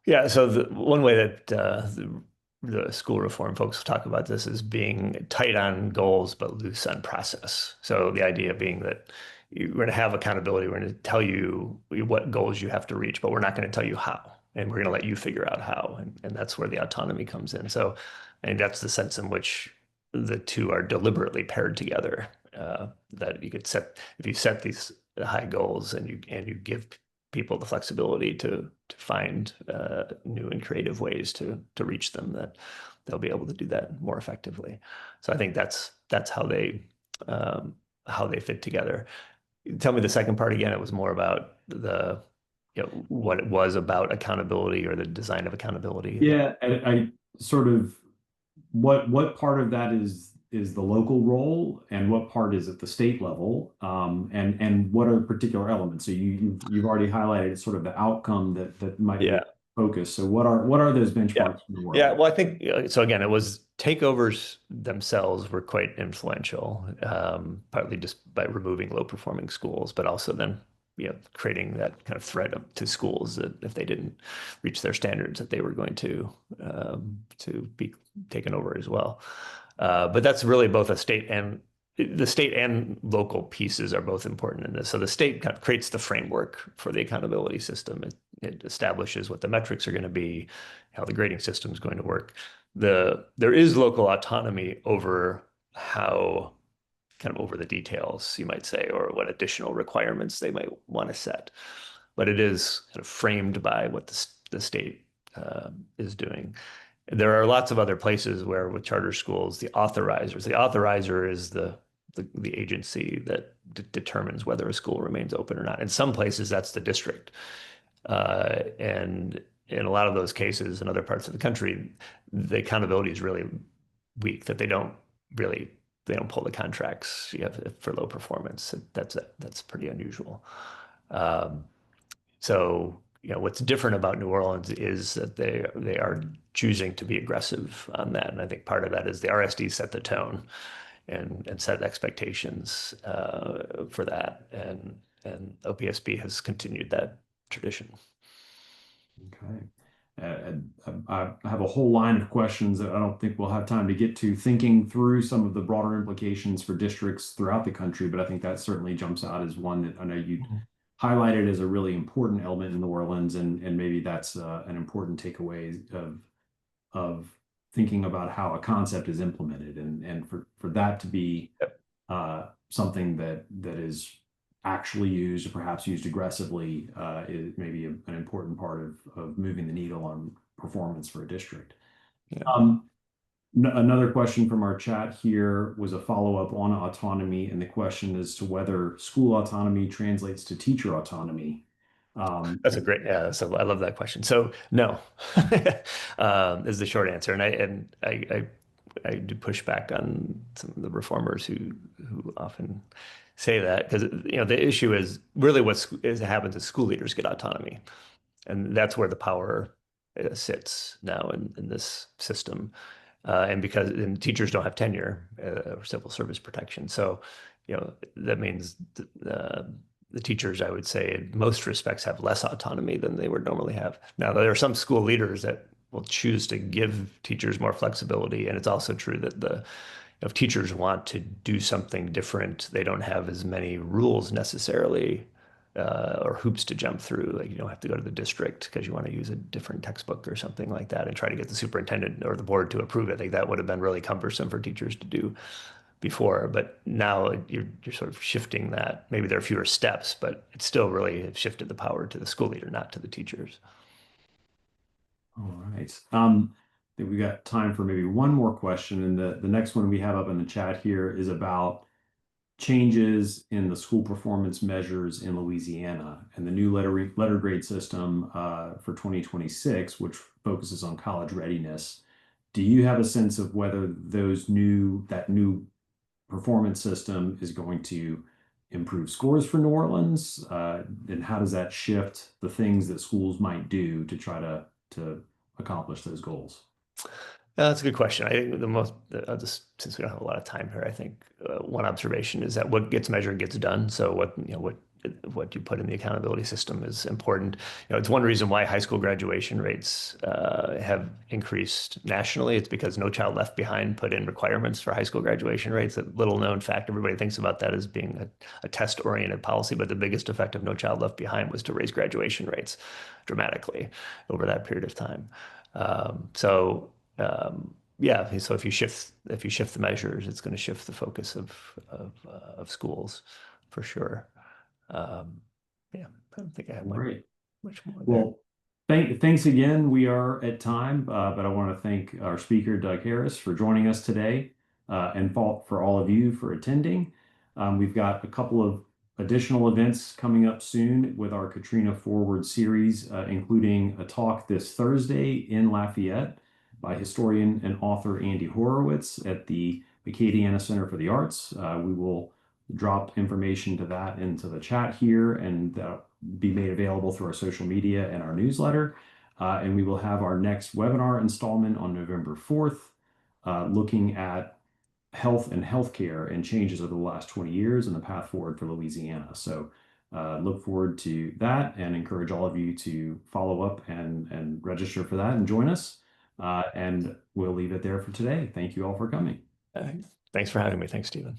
Yeah, so the one way that the school reform folks talk about this is being tight on goals but loose on process. So the idea being that we're going to have accountability. We're going to tell you what goals you have to reach, but we're not going to tell you how. And we're going to let you figure out how. And that's where the autonomy comes in. So I think that's the sense in which the two are deliberately paired together. That you could if you set these high goals and you give people the flexibility to find new and creative ways to reach them, that they'll be able to do that more effectively. So I think that's how they fit together. Tell me the second part again. It was more about what it was about accountability or the design of accountability. Yeah, I sort of what part of that is the local role and what part is at the state level, and what are particular elements? So you've already highlighted sort of the outcome that might be Yeah. focus. So what are those Yeah. benchmarks in the Yeah. world? Well, I think so. Again, it was takeovers themselves were quite influential, partly just by removing low performing schools, but also then, creating that kind of threat to schools that if they didn't reach their standards, that they were going to be taken over as well. But that's really both the state and local pieces are both important in this. So the state kind of creates the framework for the accountability system. It establishes what the metrics are going to be, how the grading system is going to work. There is local autonomy over how kind of over the details, you might say, or what additional requirements they might want to set. But it is kind of framed by what the state is doing. There are lots of other places where with charter schools, the authorizer is the agency that determines whether a school remains open or not. In some places, that's the district. And in a lot of those cases in other parts of the country, the accountability is really weak, that they don't pull the contracts for low performance. That's pretty unusual. Um, so, what's different about New Orleans is that they are choosing to be aggressive on that. And I think part of that is the RSD set the tone and set expectations for that. And OPSB has continued that tradition. Okay. I have a whole line of questions that I don't think we'll have time to get to, thinking through some of the broader implications for districts throughout the country, but I think that certainly jumps out as one that I know you Mhm. highlighted as a really important element in New Orleans, and maybe that's an important takeaway of thinking about how a concept is implemented, and for that to be Yep. something that is actually used, or perhaps used aggressively, is maybe an important part of moving the needle on performance for a district. Yeah, Um, Another question from our chat here was a follow-up on autonomy, and the question is to whether school autonomy translates to teacher autonomy. Um, that's a great. Yeah, so I love that question. So no, is the short answer, and I do push back on some of the reformers who often say that because the issue is really happens is school leaders get autonomy, and that's where the power sits now in this system. And because teachers don't have tenure or civil service protection, so that means the teachers, I would say, in most respects, have less autonomy than they would normally have. Now, there are some school leaders that will choose to give teachers more flexibility, and it's also true that if teachers want to do something different, they don't have as many rules necessarily or hoops to jump through. Like you don't have to go to the district because you want to use a different textbook or something like that and try to get the superintendent or the board to approve it. I think that would have been really cumbersome for teachers to do before. But now you're sort of shifting that. Maybe there are fewer steps, but it's still really shifted the power to the school leader, not to the teachers. all right. I think we got time for maybe one more question, and the next one we have up in the chat here is about changes in the school performance measures in Louisiana and the new letter grade system for 2026, which focuses on college readiness. Do you have a sense of whether that new performance system is going to improve scores for New Orleans? And how does that shift the things that schools might do to try to accomplish those goals? That's a good question. I think just since we don't have a lot of time here, I think one observation is that what gets measured gets done. So what you put in the accountability system is important. It's one reason why high school graduation rates have increased nationally. It's because No Child Left Behind put in requirements for high school graduation rates. A little known fact, everybody thinks about that as being a test-oriented policy, but the biggest effect of No Child Left Behind was to raise graduation rates dramatically over that period of time. Yeah, so if you shift the measures, it's going to shift the focus of schools for sure. Um, yeah, I don't think I have Great. much more there. Well, thanks again. We are at time, but I want to thank our speaker, Doug Harris, for joining us today, and for all of you for attending. We've got a couple of additional events coming up soon with our Katrina Forward series, including a talk this Thursday in Lafayette by historian and author Andy Horowitz at the Acadiana Center for the Arts. We will drop information to that into the chat here, and be made available through our social media and our newsletter. And we will have our next webinar installment on November 4th, looking at health and healthcare and changes over the last 20 years and the path forward for Louisiana. So look forward to that and encourage all of you to follow up and register for that and join us. And we'll leave it there for today. Thank you all for coming. Thanks for having me. Thanks, Stephen.